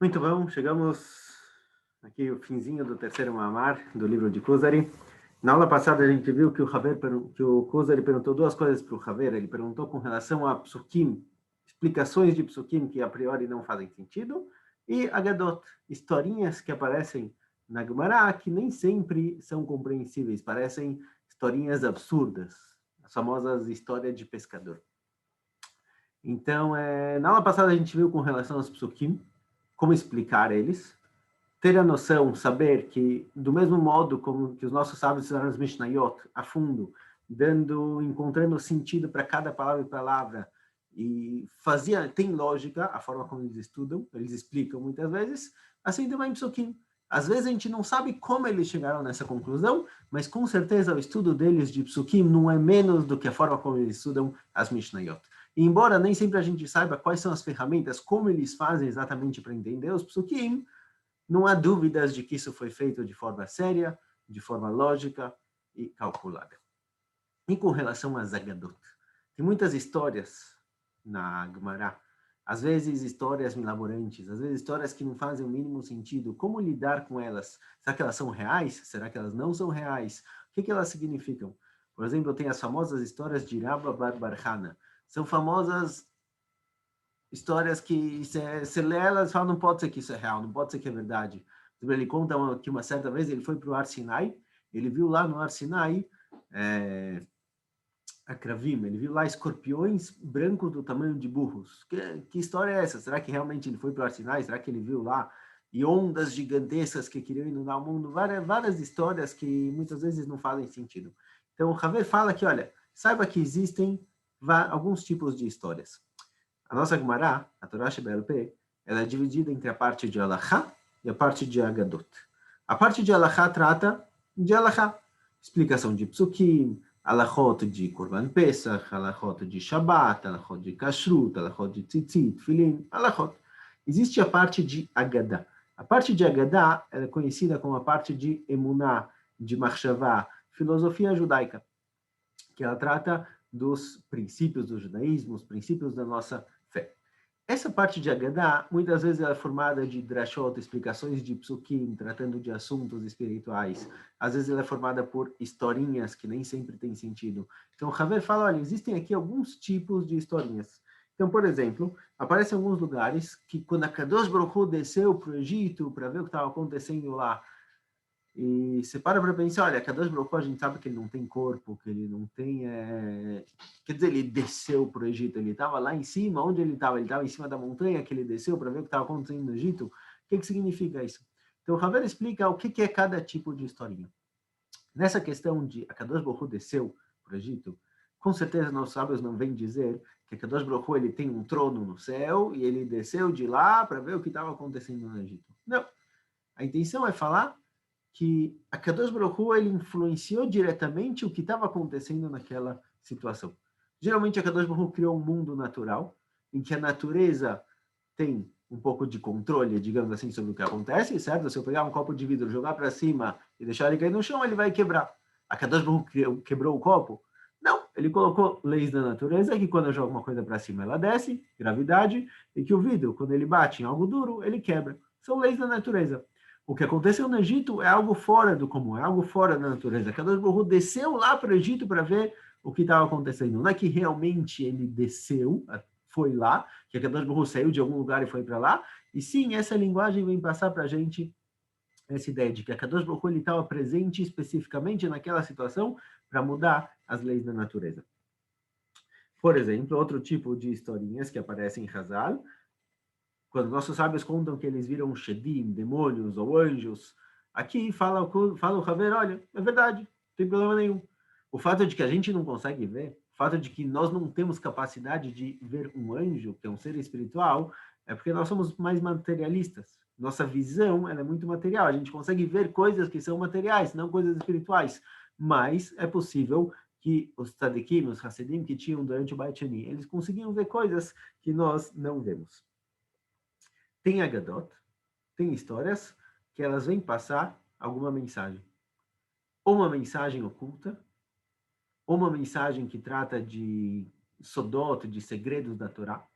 Muito bom, chegamos aqui ao finzinho do terceiro Mamar do livro de Kuzari. Na aula passada a gente viu que o Kuzari perguntou duas coisas para o Haver. Ele perguntou com relação a psukim, explicações de psukim que a priori não fazem sentido, e Agadot, historinhas que aparecem na Gemara que nem sempre são compreensíveis, parecem historinhas absurdas, as famosas histórias de pescador. Então, na aula passada a gente viu com relação aos psukim, como explicar eles, ter a noção, saber que, do mesmo modo como que os nossos sábios fizeram os Mishnayot, a fundo, encontrando sentido para cada palavra e palavra, tem lógica a forma como eles estudam, eles explicam muitas vezes, assim também Psukim. Às vezes a gente não sabe como eles chegaram nessa conclusão, mas com certeza o estudo deles de Psukim não é menos do que a forma como eles estudam as Mishnayot. E embora nem sempre a gente saiba quais são as ferramentas, como eles fazem exatamente para entender os Psukim, não há dúvidas de que isso foi feito de forma séria, de forma lógica e calculada. E com relação a Zagadot, tem muitas histórias na Gemara, às vezes histórias milaborantes, às vezes histórias que não fazem o mínimo sentido. Como lidar com elas? Será que elas são reais? Será que elas não são reais? O que elas significam? Por exemplo, tem as famosas histórias de Rabba Bar Bar Hana. São famosas histórias que você lê elas e fala, não pode ser que isso é real, não pode ser que é verdade. Ele conta que uma certa vez ele foi para o Ar Sinai, ele viu lá no Ar Sinai a Kravim, ele viu lá escorpiões brancos do tamanho de burros. Que história é essa? Será que realmente ele foi para o Ar Sinai? Será que ele viu lá e ondas gigantescas que queriam inundar o mundo? Várias histórias que muitas vezes não fazem sentido. Então, o Haver fala que, olha, saiba que existem alguns tipos de histórias. A nossa Gemara, a Torá Shebel-Peh, ela é dividida entre a parte de Alachá e a parte de Agadot. A parte de Alachá trata de Alachá, explicação de Psukim, Alachot de Korban Pesach, Alachot de Shabbat, Alachot de Kashrut, Alachot de Tzitzit, Filim, Alachot. Existe a parte de Agadá. A parte de Agadá é conhecida como a parte de Emuná, de Machshavá, filosofia judaica, que ela trata dos princípios do judaísmo, os princípios da nossa fé. Essa parte de Agadá, muitas vezes ela é formada de drashot, explicações de psukim, tratando de assuntos espirituais. Às vezes ela é formada por historinhas que nem sempre têm sentido. Então, o Haver fala, olha, existem aqui alguns tipos de historinhas. Então, por exemplo, aparecem alguns lugares que quando a Kadosh Baruch Hu desceu para o Egito para ver o que estava acontecendo lá, e você para pensar, olha, Kadosh Baruch Hu, a gente sabe que ele não tem corpo, que ele não tem... Quer dizer, ele desceu para o Egito, ele estava lá em cima, onde ele estava? Ele estava em cima da montanha que ele desceu para ver o que estava acontecendo no Egito. O que significa isso? Então, o Haver explica o que é cada tipo de historinha. Nessa questão de a Kadosh Baruch Hu desceu para o Egito, com certeza nossos sábios não vêm dizer que a Kadosh Baruch Hu ele tem um trono no céu e ele desceu de lá para ver o que estava acontecendo no Egito. Não. A intenção é falar que a Kadosh Baruch Hu, ele influenciou diretamente o que estava acontecendo naquela situação. Geralmente a Kadosh Baruch Hu criou um mundo natural, em que a natureza tem um pouco de controle, digamos assim, sobre o que acontece, certo? Se eu pegar um copo de vidro, jogar para cima e deixar ele cair no chão, ele vai quebrar. A Kadosh Baruch Hu quebrou o copo? Não, ele colocou leis da natureza, que quando eu jogo uma coisa para cima, ela desce, gravidade, e que o vidro, quando ele bate em algo duro, ele quebra. São leis da natureza. O que aconteceu no Egito é algo fora do comum, é algo fora da natureza. Kadosh Baruch Hu desceu lá para o Egito para ver o que estava acontecendo. Não é que realmente ele desceu, foi lá, que a Kadosh Baruch Hu saiu de algum lugar e foi para lá, e sim, essa linguagem vem passar para a gente essa ideia de que a Kadosh Baruch Hu estava presente especificamente naquela situação para mudar as leis da natureza. Por exemplo, outro tipo de historinhas que aparecem em Hazal, quando nossos sábios contam que eles viram Shedim, demônios ou anjos, aqui fala o Haver, olha, é verdade, não tem problema nenhum. O fato de que a gente não consegue ver, o fato de que nós não temos capacidade de ver um anjo, que é um ser espiritual, é porque nós somos mais materialistas. Nossa visão ela é muito material. A gente consegue ver coisas que são materiais, não coisas espirituais. Mas é possível que os tzadikim, os hassidim que tinham durante o Beit Sheni, eles conseguiam ver coisas que nós não vemos. Tem Agadot, tem histórias que elas vêm passar alguma mensagem. Ou uma mensagem oculta, ou uma mensagem que trata de sodot, de segredos da Torá,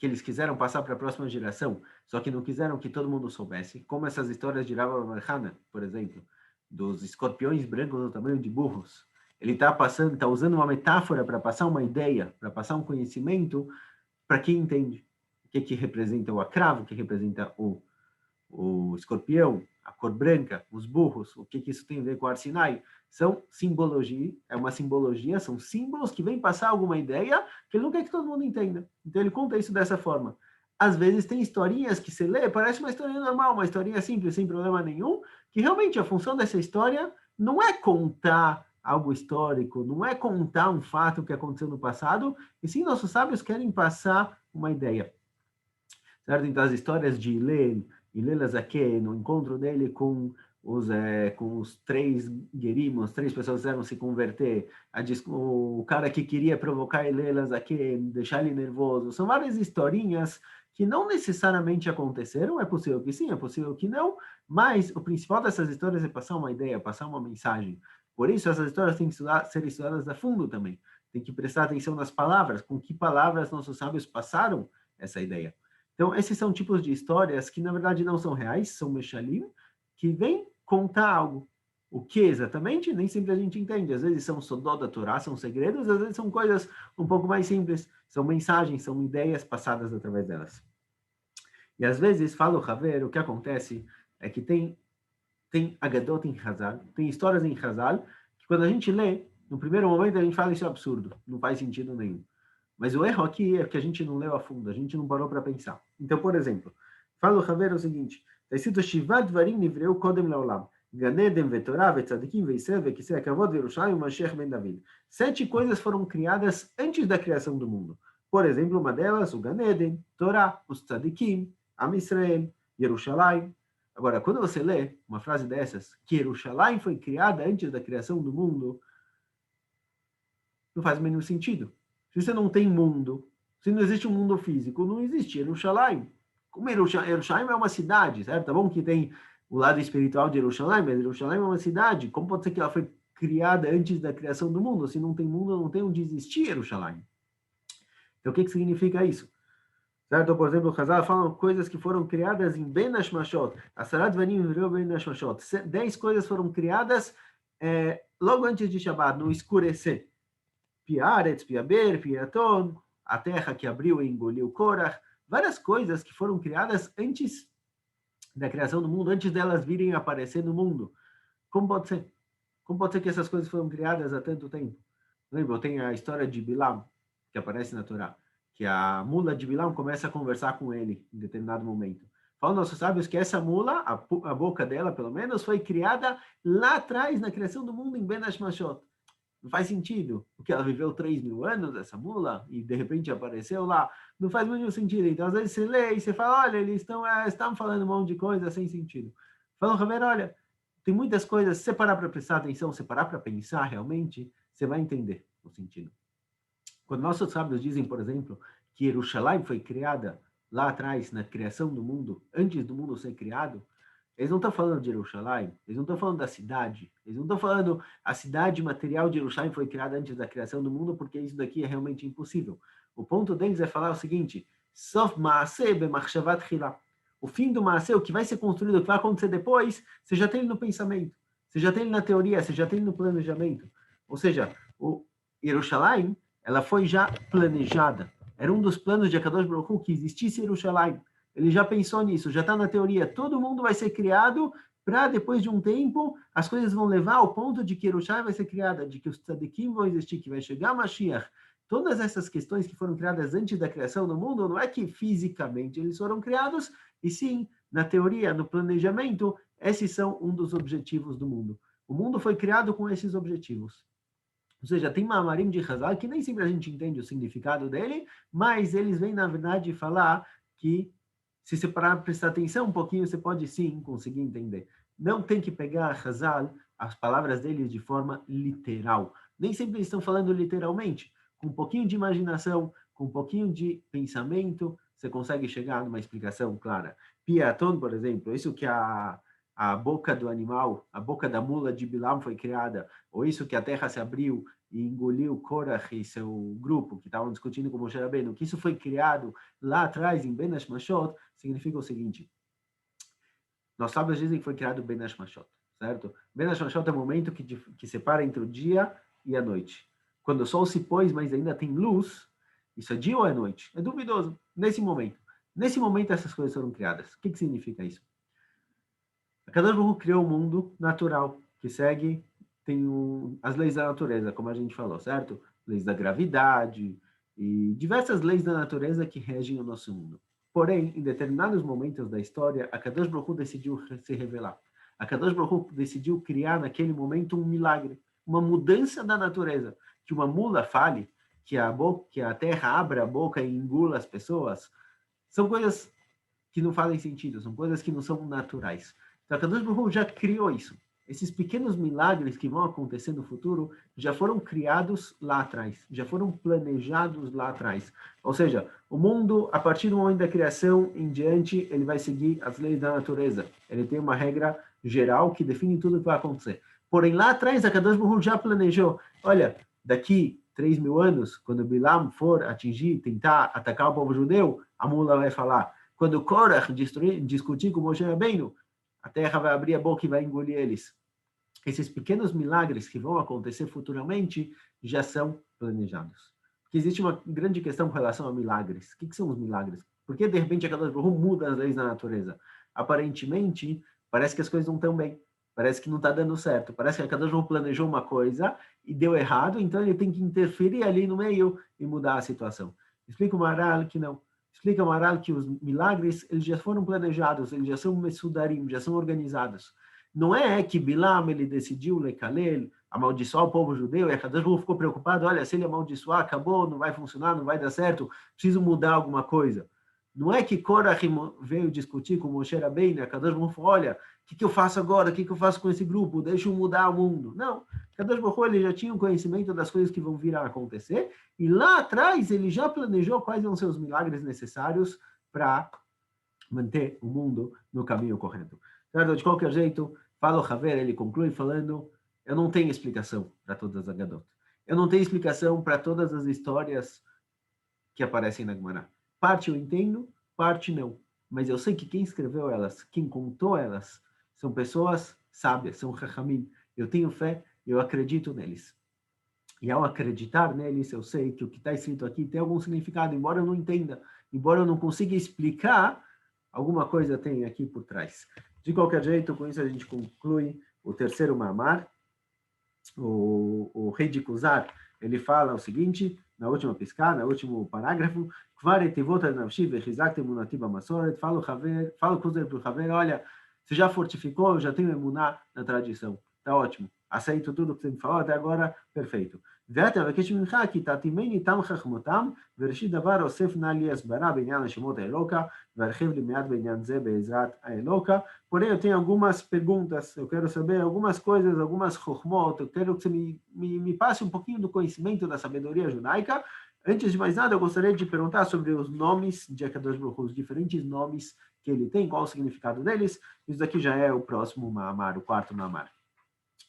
que eles quiseram passar para a próxima geração, só que não quiseram que todo mundo soubesse, como essas histórias de Rav Bar, por exemplo, dos escorpiões brancos do tamanho de burros. Ele está usando uma metáfora para passar uma ideia, para passar um conhecimento para quem entende o que representa o acravo, o que representa o escorpião, a cor branca, os burros, o que isso tem a ver com o Har Sinai. São simbologia, é uma simbologia, são símbolos que vêm passar alguma ideia que ele não quer que todo mundo entenda. Então ele conta isso dessa forma. Às vezes tem historinhas que você lê, parece uma historinha normal, uma historinha simples, sem problema nenhum, que realmente a função dessa história não é contar algo histórico, não é contar um fato que aconteceu no passado, e sim nossos sábios querem passar uma ideia. Certo? Então as histórias de Hillel Zaken, no encontro dele com os três guerimos, três pessoas que quiseram se converter, o cara que queria provocar Hillel Zaken, deixar ele nervoso, são várias historinhas que não necessariamente aconteceram, é possível que sim, é possível que não, mas o principal dessas histórias é passar uma ideia, passar uma mensagem. Por isso, essas histórias têm que ser estudadas a fundo também. Tem que prestar atenção nas palavras, com que palavras nossos sábios passaram essa ideia. Então, esses são tipos de histórias que, na verdade, não são reais, são Meshalim, que vêm contar algo. O que exatamente? Nem sempre a gente entende. Às vezes são sodó da Torá, são segredos, às vezes são coisas um pouco mais simples, são mensagens, são ideias passadas através delas. E às vezes, fala o Haver, o que acontece é que tem Agadot em Hazal, tem histórias em Hazal, que quando a gente lê, no primeiro momento a gente fala isso é absurdo, não faz sentido nenhum. Mas o erro aqui é que a gente não leu a fundo, a gente não parou para pensar. Então, por exemplo, fala o Haver o seguinte, está escrito Shivat Dvarim Nivreu Kodem Laolam, Ganedem Vetorá Vetzadikim Veisev Vekisei Akavod Verushalayim Mashiach Ben David. 7 coisas foram criadas antes da criação do mundo. Por exemplo, uma delas, o Ganedem, Torá, os Tzadikim, Am Israel, Yerushalayim. Agora, quando você lê uma frase dessas, que Yerushalayim foi criada antes da criação do mundo, não faz o menor sentido. Se você não tem mundo, se não existe um mundo físico, não existe Jerusalém. Como Jerusalém é uma cidade, certo? Tá bom que tem o lado espiritual de Jerusalém, mas Jerusalém é uma cidade. Como pode ser que ela foi criada antes da criação do mundo? Se não tem mundo, não tem onde existir Jerusalém. Então, o que significa isso? Certo? Por exemplo, o Hazal fala coisas que foram criadas em Ben Hashmashot. Asarat Vanim virou Ben Hashmashot. 10 coisas foram criadas logo antes de Shabbat, no escurecer. Piaretz, Piaber, Piaton, a terra que abriu e engoliu Korach, várias coisas que foram criadas antes da criação do mundo, antes delas virem aparecer no mundo. Como pode ser? Como pode ser que essas coisas foram criadas há tanto tempo? Lembra, tem a história de Bilam, que aparece na Torá, que a mula de Bilam começa a conversar com ele em determinado momento. Falam nossos sábios que essa mula, a boca dela, pelo menos, foi criada lá atrás, na criação do mundo, em Ben Hashmashot. Não faz sentido, porque ela viveu 3.000 anos, essa mula, e de repente apareceu lá. Não faz muito sentido. Então, às vezes você lê e você fala, olha, eles estão falando um monte de coisa sem sentido. Falam, Raver, olha, tem muitas coisas, se você parar para prestar atenção, se parar para pensar realmente, você vai entender o sentido. Quando nossos sábios dizem, por exemplo, que Jerusalém foi criada lá atrás, na criação do mundo, antes do mundo ser criado, eles não estão falando de Jerusalém, eles não estão falando da cidade, eles não estão falando a cidade material de Jerusalém foi criada antes da criação do mundo, porque isso daqui é realmente impossível. O ponto deles é falar o seguinte, Sof Maaseh b'machshavat chila. O fim do Maaseh, o que vai ser construído, o que vai acontecer depois, você já tem ele no pensamento, você já tem ele na teoria, você já tem ele no planejamento. Ou seja, o Jerusalém, ela foi já planejada. Era um dos planos de Akadosh Baruch Hu que existisse Jerusalém. Ele já pensou nisso, já está na teoria. Todo mundo vai ser criado para, depois de um tempo, as coisas vão levar ao ponto de que Jerusalém vai ser criada, de que os tzadikim vão existir, que vai chegar Mashiach. Todas essas questões que foram criadas antes da criação do mundo, não é que fisicamente eles foram criados, e sim, na teoria, no planejamento, esses são um dos objetivos do mundo. O mundo foi criado com esses objetivos. Ou seja, tem Mamarim de Hazal que nem sempre a gente entende o significado dele, mas eles vêm, na verdade, falar que se você parar para prestar atenção um pouquinho, você pode sim conseguir entender. Não tem que pegar Hazal, as palavras deles, de forma literal. Nem sempre eles estão falando literalmente. Com um pouquinho de imaginação, com um pouquinho de pensamento, você consegue chegar numa explicação clara. Piaton, por exemplo, isso que a boca do animal, a boca da mula de Bilam foi criada, ou isso que a terra se abriu e engoliu Korach e seu grupo, que estavam discutindo com Moshe Rabbeinu, que isso foi criado lá atrás, em Ben Hashmashot, significa o seguinte: nós sábios dizem que foi criado Ben Hashmashot, certo? Ben Hashmashot é o momento que separa entre o dia e a noite. Quando o sol se pôs, mas ainda tem luz, isso é dia ou é noite? É duvidoso. Nesse momento. Nesse momento, essas coisas foram criadas. O que significa isso? A Kadosh Baruch Hu criou o mundo natural, que segue, as leis da natureza, como a gente falou, certo? Leis da gravidade e diversas leis da natureza que regem o nosso mundo. Porém, em determinados momentos da história, a Kadosh Baruch Hu decidiu se revelar. A Kadosh Baruch Hu decidiu criar naquele momento um milagre, uma mudança da natureza. Que uma mula fale, que a terra abra a boca e engula as pessoas, são coisas que não fazem sentido, são coisas que não são naturais. Então, a Kadosh Baruch Hu já criou isso. Esses pequenos milagres que vão acontecer no futuro já foram criados lá atrás, já foram planejados lá atrás. Ou seja, o mundo, a partir do momento da criação em diante, ele vai seguir as leis da natureza. Ele tem uma regra geral que define tudo o que vai acontecer. Porém, lá atrás, a Kadosh Baruch Hu já planejou. Olha, daqui 3.000 anos, quando Bilam for tentar atacar o povo judeu, a mula vai falar. Quando Korach discutir com Moshe Rabbeinu, a terra vai abrir a boca e vai engolir eles. Esses pequenos milagres que vão acontecer futuramente já são planejados. Porque existe uma grande questão com relação a milagres. O que são os milagres? Por que, de repente, a Kadosh Baruch Hu muda as leis da natureza? Aparentemente, parece que as coisas não estão bem. Parece que não está dando certo. Parece que a Kadosh Baruch Hu planejou uma coisa e deu errado, então ele tem que interferir ali no meio e mudar a situação. Explica o Maharal que não. Explica o Maharal que os milagres eles já foram planejados, eles já são mesudarim, já são organizados. Não é que Bilam ele decidiu lekalel, amaldiçoar o povo judeu, e a Kadosh Baruch Hu ficou preocupado, olha, se ele amaldiçoar, acabou, não vai funcionar, não vai dar certo, preciso mudar alguma coisa. Não é que Korach veio discutir com Moshe Rabbeinu, e a Kadosh Baruch Hu falou, olha, o que eu faço agora? O que eu faço com esse grupo? Deixa eu mudar o mundo. Não, Kadosh Baruch Hu ele já tinha um conhecimento das coisas que vão vir a acontecer, e lá atrás ele já planejou quais vão ser os milagres necessários para manter o mundo no caminho correto. Certo? De qualquer jeito, fala o Haver, ele conclui falando, eu não tenho explicação para todas as Agadot. Eu não tenho explicação para todas as histórias que aparecem na Gemara. Parte eu entendo, parte não. Mas eu sei que quem escreveu elas, quem contou elas, são pessoas sábias, são Chachamim. Eu tenho fé, eu acredito neles. E ao acreditar neles, eu sei que o que está escrito aqui tem algum significado, embora eu não entenda, embora eu não consiga explicar, alguma coisa tem aqui por trás. De qualquer jeito, com isso a gente conclui o terceiro mamar. O rei de Kuzar, ele fala o seguinte, na última piscada, no último parágrafo, fala o Kuzar para o Haver, olha, você já fortificou, eu já tenho emuná na tradição. Tá ótimo. Aceito tudo que você me falou até agora, perfeito. ואתה מבקש ממך כי תעתימני תם חכמותם, וראשית דבר אוסף נא לי הסברה בעניין השמות האלוקה, וארחיב לי מעט בעניין זה בעזרת האלוקה. Porém, eu tenho algumas perguntas, eu quero saber algumas coisas, algumas chokhmot, eu quero que você me passe um pouquinho do conhecimento da sabedoria judaica. Antes de mais nada, eu gostaria de perguntar sobre os nomes de Akadosh Baruch Hu, os diferentes nomes que ele tem, qual o significado deles. Isso daqui já é o próximo Mahamar, o quarto Mahamar.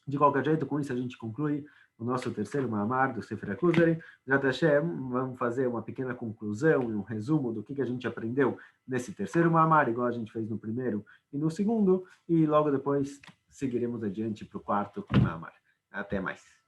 De qualquer jeito, com isso a gente conclui o nosso terceiro Mahamar do Sefer HaKuzari. Zat Hashem, vamos fazer uma pequena conclusão e um resumo do que a gente aprendeu nesse terceiro Mahamar, igual a gente fez no primeiro e no segundo, e logo depois seguiremos adiante para o quarto Mahamar. Até mais.